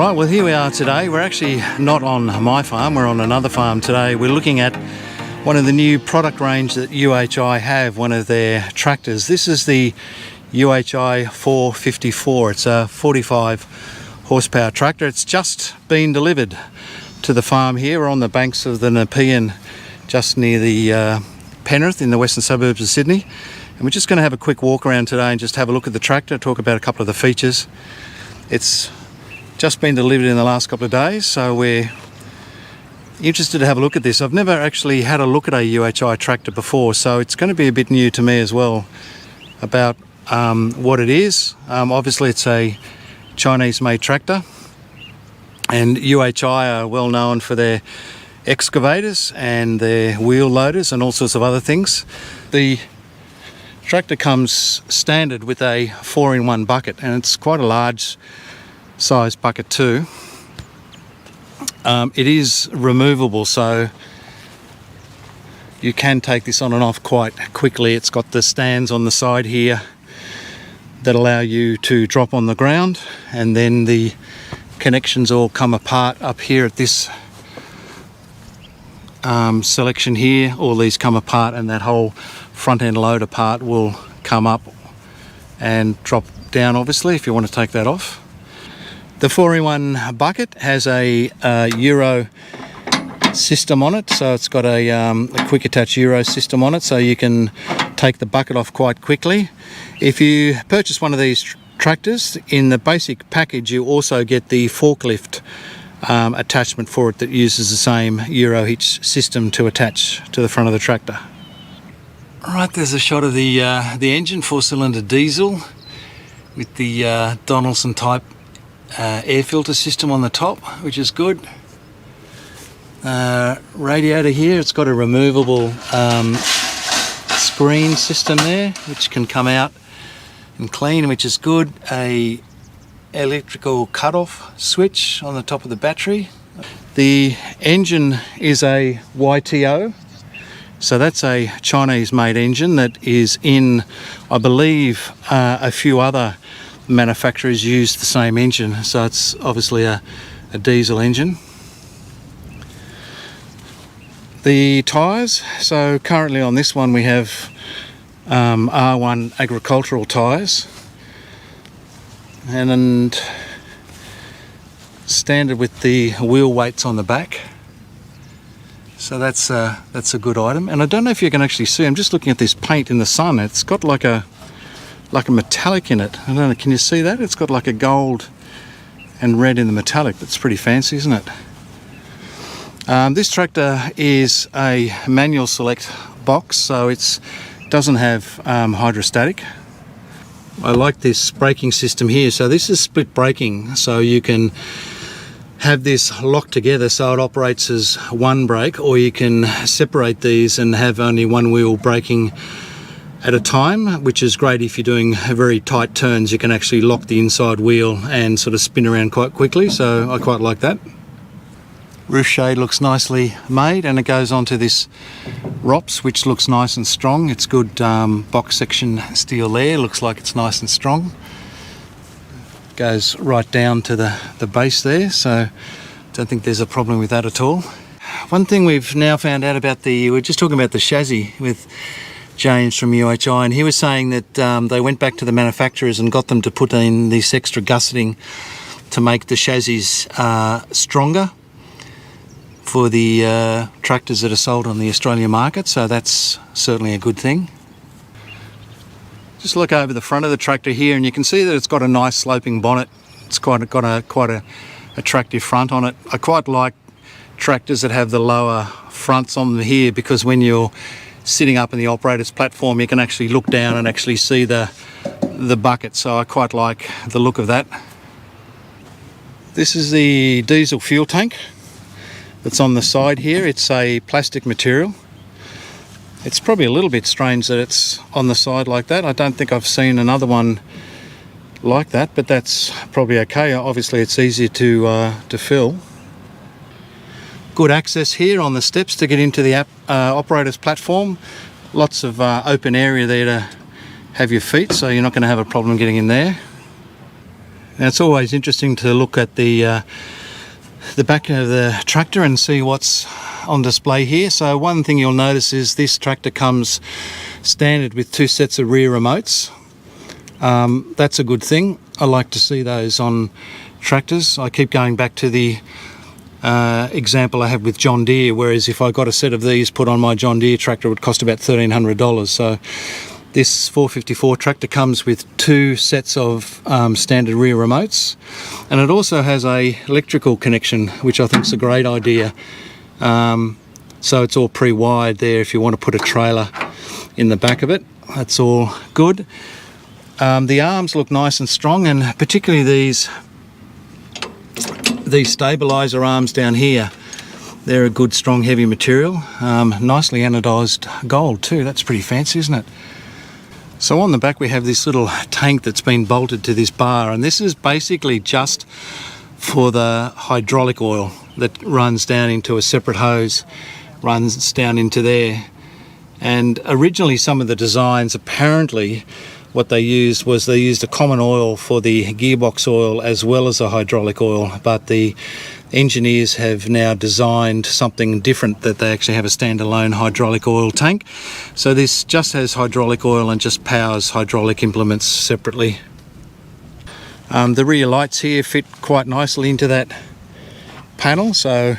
Alright, well here we are today. We're actually not on my farm, we're on another farm today. We're looking at one of the new product range that UHI have, one of their tractors. This is the UHI 454. It's a 45 horsepower tractor. It's just been delivered to the farm here. We're on the banks of the Nepean, just near the Penrith in the western suburbs of Sydney. And we're just going to have a quick walk around today and just have a look at the tractor, talk about a couple of the features. It's just been delivered in the last couple of days, so we're interested to have a look at this. I've never actually had a look at a UHI tractor before, so it's going to be a bit new to me as well about what it is. Obviously it's a Chinese made tractor, and UHI are well known for their excavators and their wheel loaders and all sorts of other things. The tractor comes standard with a 4-in-1 bucket, and it's quite a large size bucket too. It is removable, so you can take this on and off quite quickly. It's got the stands on the side here that allow you to drop on the ground, and then the connections all come apart up here at this selection here. All these come apart, and that whole front end loader part will come up and drop down, obviously, if you want to take that off. The 4-in-1 bucket has a Euro system on it, so it's got a quick attach Euro system on it, so you can take the bucket off quite quickly. If you purchase one of these tractors, in the basic package you also get the forklift attachment for it that uses the same Euro hitch system to attach to the front of the tractor. Alright, there's a shot of the engine, 4-cylinder diesel with the Donaldson type air filter system on the top, which is good. Radiator here, it's got a removable screen system there which can come out and clean, which is good. A electrical cutoff switch on the top of the battery. The engine is a YTO, so that's a Chinese made engine that is in, I believe, a few other manufacturers use the same engine, so it's obviously a diesel engine. The tyres, so currently on this one we have R1 agricultural tyres, and standard with the wheel weights on the back, so that's a good item. And I don't know if you can actually see, I'm just looking at this paint in the sun, it's got like a metallic in it. I don't know, can you see that? It's got like a gold and red in the metallic. That's pretty fancy, isn't it? This tractor is a manual select box, so it doesn't have hydrostatic. I like this braking system here. So this is split braking, so you can have this locked together so it operates as one brake, or you can separate these and have only one wheel braking at a time, which is great if you're doing very tight turns. You can actually lock the inside wheel and sort of spin around quite quickly, so I quite like that. Roof shade looks nicely made, and it goes onto this ROPS, which looks nice and strong. It's good box section steel there, looks like it's nice and strong. Goes right down to the base there, so don't think there's a problem with that at all. One thing we've now found out about we're just talking about the chassis with James from UHI, and he was saying that they went back to the manufacturers and got them to put in this extra gusseting to make the chassis stronger for the tractors that are sold on the Australian market, so that's certainly a good thing. Just look over the front of the tractor here, and you can see that it's got a nice sloping bonnet. It's got a attractive front on it. I quite like tractors that have the lower fronts on them here, because when you're sitting up in the operator's platform you can actually look down and actually see the bucket, so I quite like the look of that. This is the diesel fuel tank that's on the side here. It's a plastic material. It's probably a little bit strange that it's on the side like that. I don't think I've seen another one like that, but that's probably okay. Obviously it's easier to fill. Good access here on the steps to get into the operator's platform. Lots of open area there to have your feet, so you're not going to have a problem getting in there. Now it's always interesting to look at the back of the tractor and see what's on display here. So one thing you'll notice is this tractor comes standard with 2 sets of rear remotes. That's a good thing. I like to see those on tractors. I keep going back to the example I have with John Deere, whereas if I got a set of these put on my John Deere tractor, it would cost about $1,300. So this 454 tractor comes with 2 sets of standard rear remotes, and it also has a electrical connection, which I think is a great idea. So it's all pre-wired there if you want to put a trailer in the back of it. That's all good. The arms look nice and strong, and particularly these stabilizer arms down here. They're a good, strong, heavy material. Nicely anodized gold too. That's pretty fancy, isn't it? So on the back we have this little tank that's been bolted to this bar, and this is basically just for the hydraulic oil that runs down into a separate hose, runs down into there. And originally some of the designs, apparently what they used was they used a common oil for the gearbox oil as well as a hydraulic oil, but the engineers have now designed something different, that they actually have a standalone hydraulic oil tank. So this just has hydraulic oil and just powers hydraulic implements separately. The rear lights here fit quite nicely into that panel, so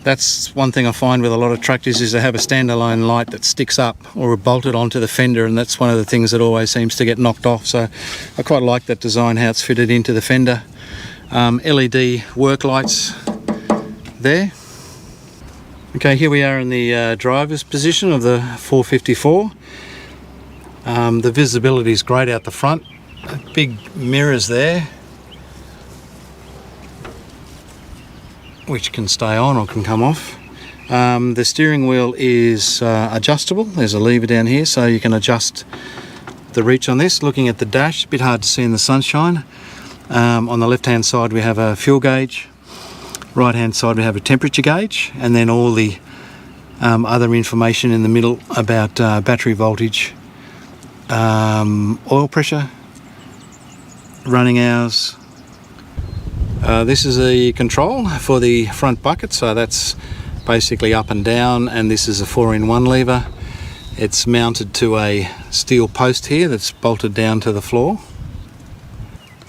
that's one thing I find with a lot of tractors, is they have a standalone light that sticks up or bolted onto the fender, and that's one of the things that always seems to get knocked off. So I quite like that design, how it's fitted into the fender. LED work lights there. Okay, here we are in the driver's position of the 454. The visibility is great out the front. Big mirrors there, which can stay on or can come off. The steering wheel is adjustable. There's a lever down here so you can adjust the reach on this. Looking at the dash, a bit hard to see in the sunshine. On the left hand side we have a fuel gauge, right hand side we have a temperature gauge, and then all the other information in the middle about battery voltage, oil pressure, running hours. This is a control for the front bucket, so that's basically up and down, and this is a 4-in-1 lever. It's mounted to a steel post here that's bolted down to the floor.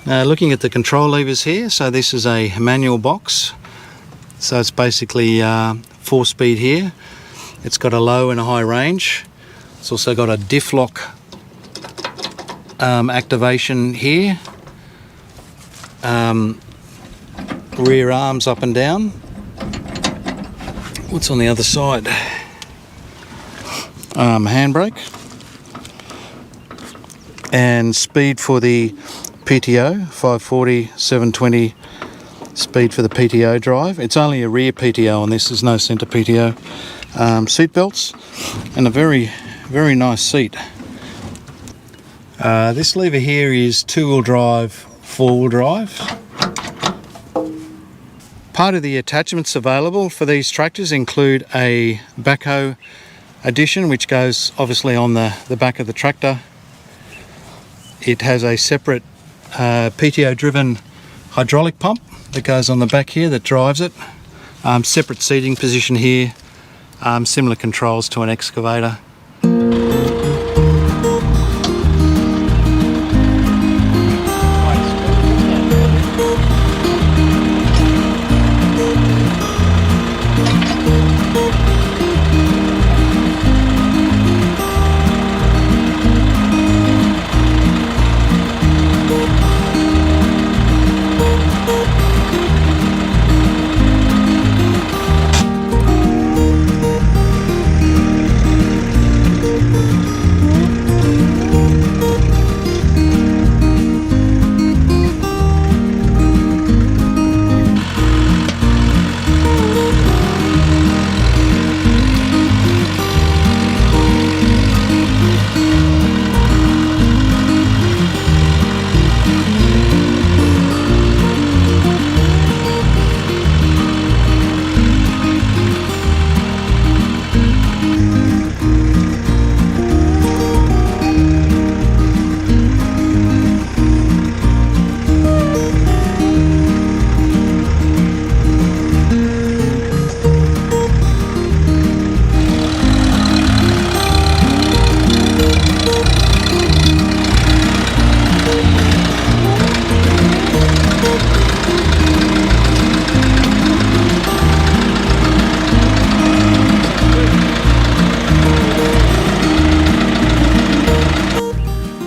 Looking at the control levers here, so this is a manual box, so it's basically 4-speed here. It's got a low and a high range. It's also got a diff lock activation here. Rear arms up and down. What's on the other side? Handbrake. And speed for the PTO, 540, 720 speed for the PTO drive. It's only a rear PTO on this, there's no centre PTO. Seat belts, and a very, very nice seat. This lever here is 2-wheel drive, 4-wheel drive. Part of the attachments available for these tractors include a backhoe addition, which goes obviously on the back of the tractor. It has a separate PTO driven hydraulic pump that goes on the back here that drives it. Separate seating position here, similar controls to an excavator.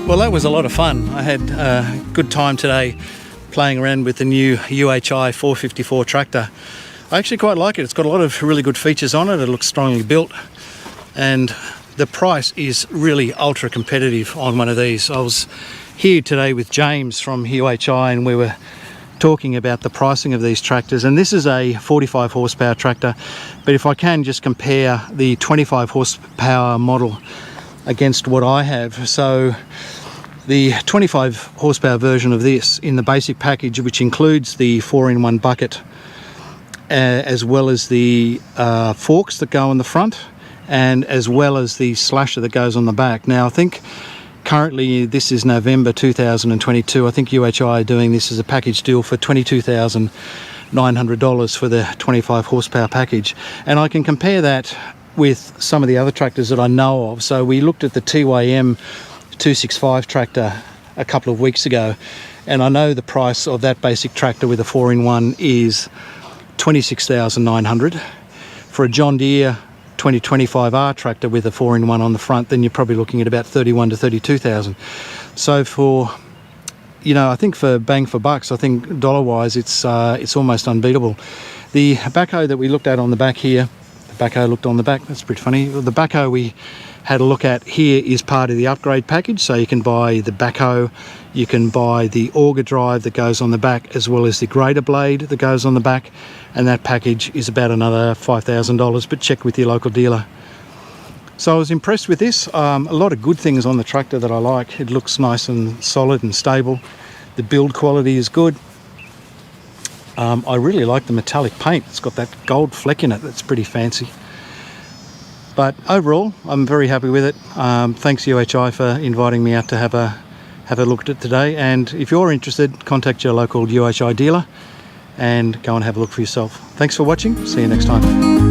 Well, that was a lot of fun. I had a good time today playing around with the new UHI 454 tractor. I actually quite like it. It's got a lot of really good features on it. It looks strongly built, and the price is really ultra competitive on one of these. I was here today with James from UHI and we were talking about the pricing of these tractors, and this is a 45 horsepower tractor, but if I can just compare the 25 horsepower model against what I have. So the 25 horsepower version of this in the basic package, which includes the 4-in-1 bucket as well as the forks that go on the front, and as well as the slasher that goes on the back. Now I think currently this is November 2022. I think UHI are doing this as a package deal for $22,900 for the 25 horsepower package, and I can compare that with some of the other tractors that I know of. So we looked at the TYM 265 tractor a couple of weeks ago, and I know the price of that basic tractor with a 4-in-1 is $26,900. For a John Deere 2025R tractor with a 4-in-1 on the front, then you're probably looking at about $31,000 to $32,000. So for, you know, I think for bang for bucks, I think dollar wise it's almost unbeatable. The backhoe that we looked at on the back here, backhoe looked on the back, that's pretty funny. The backhoe we had a look at here is part of the upgrade package, so you can buy the backhoe, you can buy the auger drive that goes on the back, as well as the grader blade that goes on the back, and that package is about another $5,000, but check with your local dealer. So I was impressed with this. A lot of good things on the tractor that I like. It looks nice and solid and stable. The build quality is good. I really like the metallic paint. It's got that gold fleck in it that's pretty fancy. But overall, I'm very happy with it. Thanks UHI for inviting me out to have a look at it today. And if you're interested, contact your local UHI dealer and go and have a look for yourself. Thanks for watching. See you next time.